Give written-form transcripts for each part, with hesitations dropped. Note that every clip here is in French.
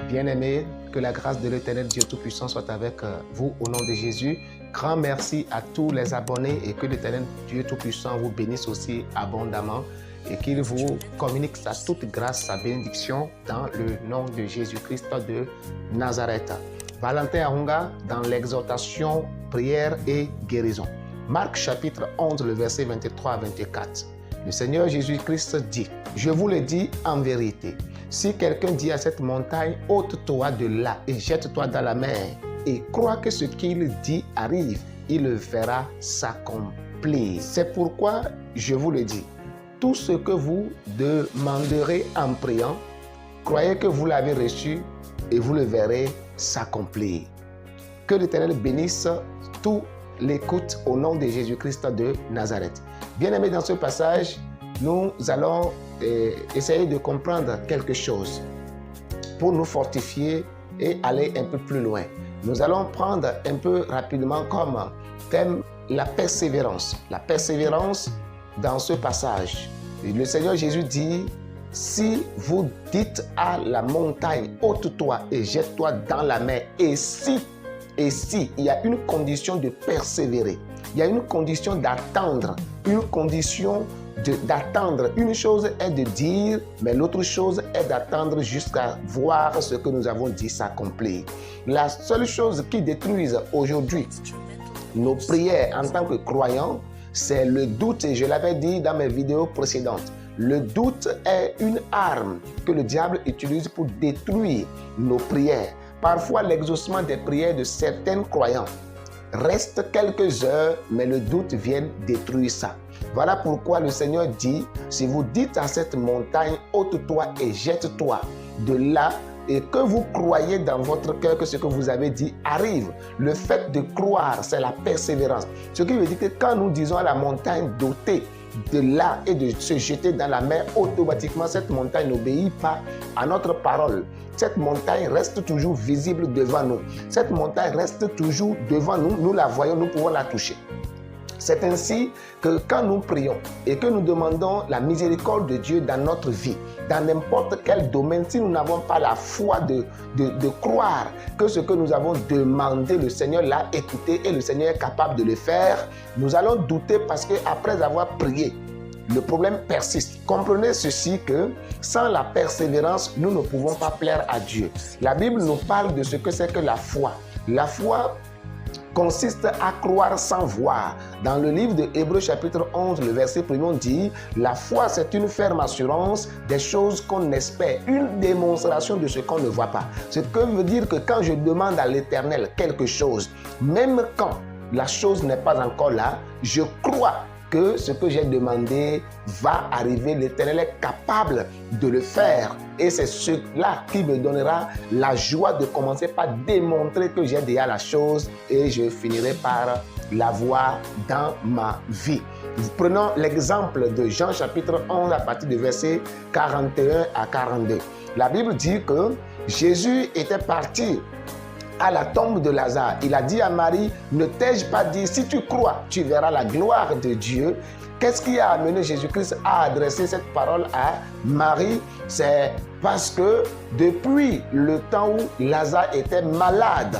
Bien-aimés, que la grâce de l'Éternel Dieu Tout-Puissant soit avec vous au nom de Jésus. Grand merci à tous les abonnés et que l'Éternel Dieu Tout-Puissant vous bénisse aussi abondamment et qu'il vous communique sa toute grâce, sa bénédiction dans le nom de Jésus-Christ de Nazareth. Valentin Ahunga dans l'exhortation, prière et guérison. Marc chapitre 11, le verset 23 à 24. Le Seigneur Jésus-Christ dit, « Je vous le dis en vérité, si quelqu'un dit à cette montagne, ôte-toi de là et jette-toi dans la mer, et croit que ce qu'il dit arrive, il le verra s'accomplir. C'est pourquoi je vous le dis, tout ce que vous demanderez en priant, croyez que vous l'avez reçu et vous le verrez s'accomplir. » Que l'Éternel bénisse tout l'écoute au nom de Jésus-Christ de Nazareth. Bien-aimés, dans ce passage, nous allons essayer de comprendre quelque chose pour nous fortifier et aller un peu plus loin. Nous allons prendre un peu rapidement comme thème la persévérance. La persévérance dans ce passage. Le Seigneur Jésus dit, si vous dites à la montagne, ôte-toi et jette-toi dans la mer, et si, il y a une condition de persévérer, il y a une condition d'attendre, une condition d'attendre. Une chose est de dire, mais l'autre chose est d'attendre jusqu'à voir ce que nous avons dit s'accomplir. La seule chose qui détruise aujourd'hui nos prières en tant que croyants, c'est le doute, et je l'avais dit dans mes vidéos précédentes. Le doute est une arme que le diable utilise pour détruire nos prières. Parfois, l'exaucement des prières de certains croyants reste quelques heures, mais le doute vient détruire ça. Voilà pourquoi le Seigneur dit, si vous dites à cette montagne, ôte-toi et jette-toi de là, et que vous croyez dans votre cœur que ce que vous avez dit arrive. Le fait de croire, c'est la persévérance. Ce qui veut dire que quand nous disons à la montagne d'ôter de là et de se jeter dans la mer, automatiquement cette montagne n'obéit pas à notre parole. Cette montagne reste toujours visible devant nous. Cette montagne reste toujours devant nous. Nous la voyons, nous pouvons la toucher. C'est ainsi que quand nous prions et que nous demandons la miséricorde de Dieu dans notre vie, dans n'importe quel domaine, si nous n'avons pas la foi de croire que ce que nous avons demandé, le Seigneur l'a écouté et le Seigneur est capable de le faire, nous allons douter parce qu'après avoir prié, le problème persiste. Comprenez ceci que sans la persévérance, nous ne pouvons pas plaire à Dieu. La Bible nous parle de ce que c'est que la foi. La foi consiste à croire sans voir. Dans le livre de Hébreux chapitre 11, le verset 1, on dit « La foi, c'est une ferme assurance des choses qu'on espère, une démonstration de ce qu'on ne voit pas. » Ce que veut dire que quand je demande à l'Éternel quelque chose, même quand la chose n'est pas encore là, je crois que ce que j'ai demandé va arriver. L'Éternel est capable de le faire. Et c'est cela qui me donnera la joie de commencer par démontrer que j'ai déjà la chose et je finirai par la voir dans ma vie. Prenons l'exemple de Jean chapitre 11 à partir du verset 41 à 42. La Bible dit que Jésus était parti à la tombe de Lazare. Il a dit à Marie, ne t'ai-je pas dit, si tu crois, tu verras la gloire de Dieu. Qu'est-ce qui a amené Jésus-Christ à adresser cette parole à Marie? C'est parce que depuis le temps où Lazare était malade,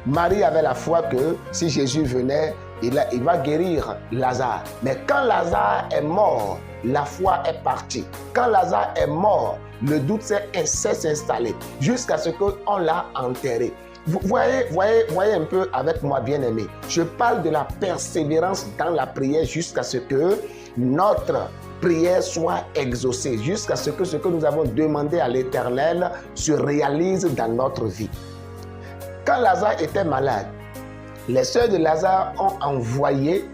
Marie avait la foi que si Jésus venait, il va guérir Lazare. Mais quand Lazare est mort, la foi est partie. Quand Lazare est mort, le doute s'est installé jusqu'à ce qu'on l'a enterré. Vous voyez un peu avec moi, bien-aimé. Je parle de la persévérance dans la prière jusqu'à ce que notre prière soit exaucée, jusqu'à ce que nous avons demandé à l'Éternel se réalise dans notre vie. Quand Lazare était malade, les sœurs de Lazare ont envoyé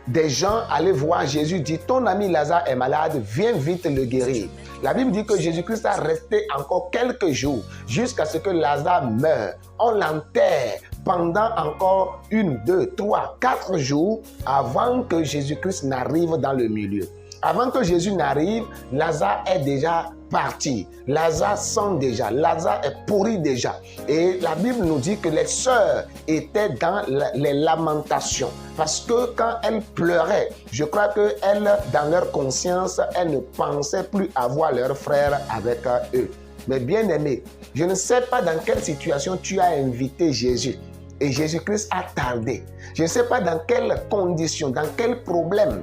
des gens aller voir Jésus, dit, ton ami Lazare est malade, viens vite le guérir. La Bible dit que Jésus-Christ a resté encore quelques jours jusqu'à ce que Lazare meure. On l'enterre pendant encore 1, 2, 3, 4 jours avant que Jésus-Christ n'arrive dans le milieu. Avant que Jésus n'arrive, Lazare est déjà parti. Lazare sent déjà. Lazare est pourri déjà. Et la Bible nous dit que les sœurs étaient dans les lamentations. Parce que quand elles pleuraient, je crois qu'elles, dans leur conscience, elles ne pensaient plus avoir leur frère avec eux. Mais bien aimé, je ne sais pas dans quelle situation tu as invité Jésus. Et Jésus-Christ a tardé. Je ne sais pas dans quelles conditions, dans quel problème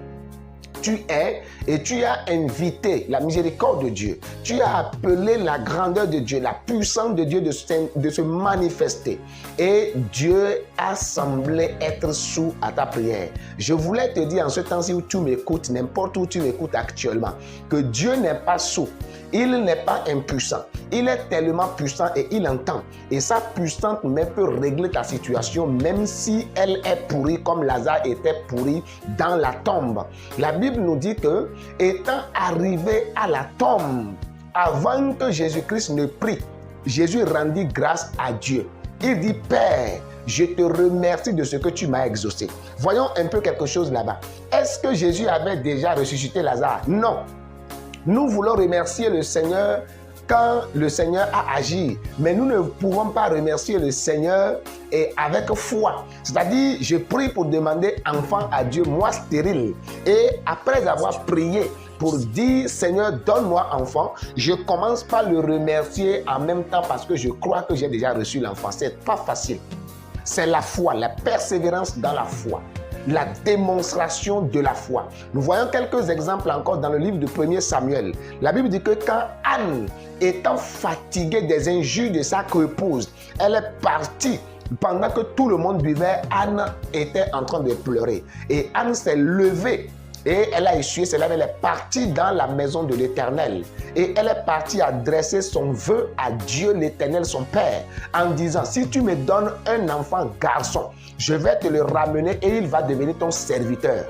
tu es et tu as invité la miséricorde de Dieu. Tu as appelé la grandeur de Dieu, la puissance de Dieu de se manifester. Et Dieu a semblé être sourd à ta prière. Je voulais te dire en ce temps-ci où tu m'écoutes, n'importe où tu m'écoutes actuellement, que Dieu n'est pas sourd. Il n'est pas impuissant. Il est tellement puissant et il entend. Et sa puissance même peut régler ta situation, même si elle est pourrie comme Lazare était pourri dans la tombe. La Bible nous dit que, étant arrivé à la tombe, avant que Jésus-Christ ne prie, Jésus rendit grâce à Dieu. Il dit, Père, je te remercie de ce que tu m'as exaucé. Voyons un peu quelque chose là-bas. Est-ce que Jésus avait déjà ressuscité Lazare? Non. Nous voulons remercier le Seigneur quand le Seigneur a agi. Mais nous ne pouvons pas remercier le Seigneur avec foi. C'est-à-dire, je prie pour demander enfant à Dieu, moi stérile. Et après avoir prié pour dire, Seigneur, donne-moi enfant, je commence par le remercier en même temps parce que je crois que j'ai déjà reçu l'enfant. C'est pas facile. C'est la foi, la persévérance dans la foi. La démonstration de la foi. Nous voyons quelques exemples encore dans le livre de 1er Samuel. La Bible dit que quand Anne, étant fatiguée des injures de sa épouse, elle est partie. Pendant que tout le monde buvait, Anne était en train de pleurer. Et Anne s'est levée et elle a essuyé ses lèvres. Elle est partie dans la maison de l'Éternel. Et elle est partie adresser son vœu à Dieu l'Éternel, son Père, en disant, si tu me donnes un enfant garçon, je vais te le ramener et il va devenir ton serviteur.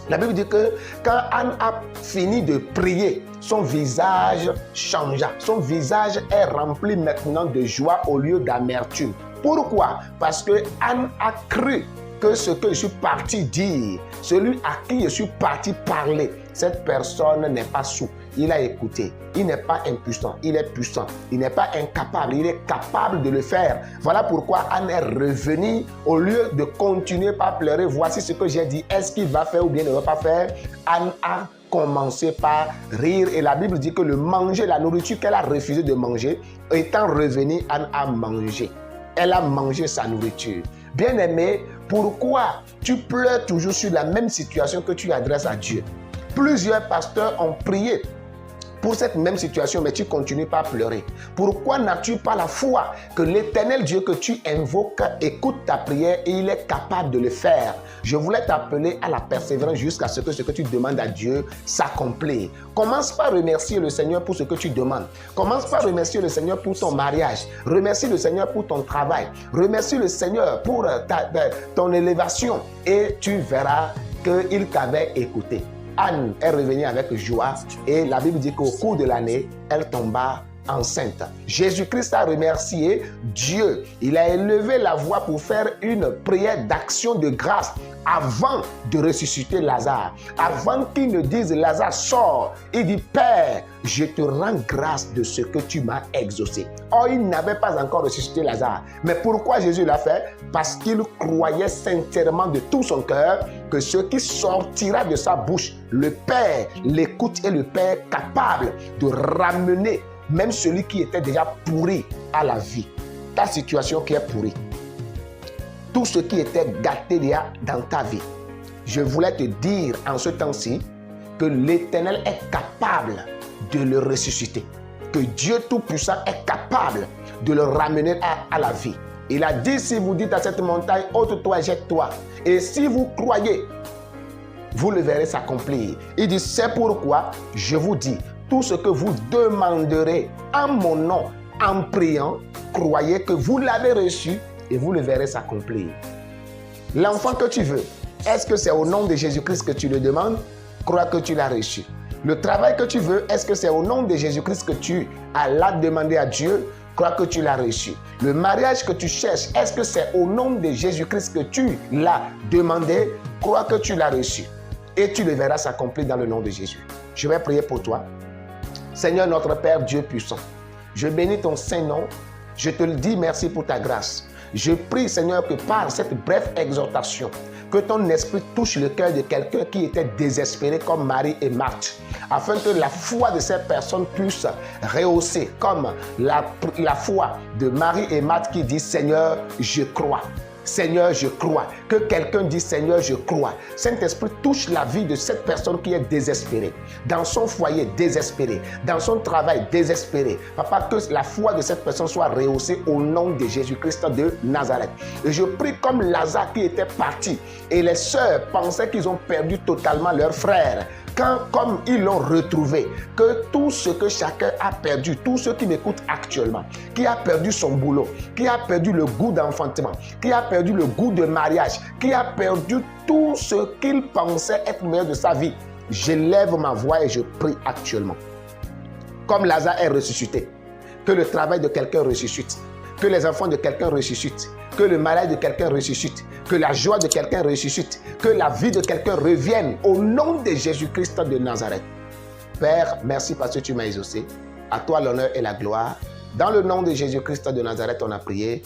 La Bible dit que quand Anne a fini de prier, son visage changea. Son visage est rempli maintenant de joie au lieu d'amertume. Pourquoi? Parce que Anne a cru que ce que je suis parti dire, celui à qui je suis parti parler, cette personne n'est pas sourd. Il a écouté. Il n'est pas impuissant. Il est puissant. Il n'est pas incapable. Il est capable de le faire. Voilà pourquoi Anne est revenue. Au lieu de continuer par pleurer, voici ce que j'ai dit. Est-ce qu'il va faire ou bien ne va pas faire? Anne a commencé par rire. Et la Bible dit que le manger, la nourriture qu'elle a refusé de manger, étant revenue, Anne a mangé. Elle a mangé sa nourriture. Bien-aimé, pourquoi tu pleures toujours sur la même situation que tu adresses à Dieu? Plusieurs pasteurs ont prié pour cette même situation, mais tu continues pas à pleurer. Pourquoi n'as-tu pas la foi que l'Éternel Dieu que tu invoques écoute ta prière et il est capable de le faire? Je voulais t'appeler à la persévérance jusqu'à ce que tu demandes à Dieu s'accomplisse. Commence par remercier le Seigneur pour ce que tu demandes. Commence par remercier le Seigneur pour ton mariage. Remercie le Seigneur pour ton travail. Remercie le Seigneur pour ton élévation et tu verras qu'il t'avait écouté. Anne est revenue avec joie et la Bible dit qu'au cours de l'année, elle tomba enceinte. Jésus-Christ a remercié Dieu. Il a élevé la voix pour faire une prière d'action de grâce avant de ressusciter Lazare. Avant qu'il ne dise Lazare sort, il dit Père, je te rends grâce de ce que tu m'as exaucé. Or, il n'avait pas encore ressuscité Lazare. Mais pourquoi Jésus l'a fait? Parce qu'il croyait sincèrement de tout son cœur que ce qui sortira de sa bouche, le Père l'écoute et le Père est capable de ramener même celui qui était déjà pourri à la vie. Ta situation qui est pourrie. Tout ce qui était gâté déjà dans ta vie. Je voulais te dire en ce temps-ci que l'Éternel est capable de le ressusciter. Que Dieu Tout-Puissant est capable de le ramener à la vie. Il a dit, si vous dites à cette montagne, ôte-toi, jette-toi. Et si vous croyez, vous le verrez s'accomplir. Il dit, c'est pourquoi je vous dis, tout ce que vous demanderez en mon nom, en priant, croyez que vous l'avez reçu et vous le verrez s'accomplir. L'enfant que tu veux, est-ce que c'est au nom de Jésus-Christ que tu le demandes? Crois que tu l'as reçu. Le travail que tu veux, est-ce que c'est au nom de Jésus-Christ que tu l'as demandé à Dieu? Crois que tu l'as reçu. Le mariage que tu cherches, est-ce que c'est au nom de Jésus-Christ que tu l'as demandé? Crois que tu l'as reçu. Et tu le verras s'accomplir dans le nom de Jésus. Je vais prier pour toi. Seigneur notre Père, Dieu puissant, je bénis ton Saint-Nom. Je te le dis, merci pour ta grâce. Je prie, Seigneur, que par cette brève exhortation, que ton esprit touche le cœur de quelqu'un qui était désespéré comme Marie et Marthe, afin que la foi de ces personnes puisse rehausser comme la foi de Marie et Marthe qui dit Seigneur, je crois. Seigneur, je crois. Que quelqu'un dise Seigneur, je crois. Saint-Esprit touche la vie de cette personne qui est désespérée, dans son foyer désespéré, dans son travail désespéré. Papa, que la foi de cette personne soit rehaussée au nom de Jésus-Christ de Nazareth. Et je prie comme Lazare qui était parti et les sœurs pensaient qu'ils ont perdu totalement leur frère. Comme ils l'ont retrouvé, que tout ce que chacun a perdu, tous ceux qui m'écoutent actuellement, qui a perdu son boulot, qui a perdu le goût d'enfantement, qui a perdu le goût de mariage, qui a perdu tout ce qu'il pensait être meilleur de sa vie, j'élève ma voix et je prie actuellement. Comme Lazare est ressuscité, que le travail de quelqu'un ressuscite, que les enfants de quelqu'un ressuscitent, que le malade de quelqu'un ressuscite, que la joie de quelqu'un ressuscite, que la vie de quelqu'un revienne au nom de Jésus-Christ de Nazareth. Père, merci parce que tu m'as exaucé. À toi l'honneur et la gloire. Dans le nom de Jésus-Christ de Nazareth, on a prié.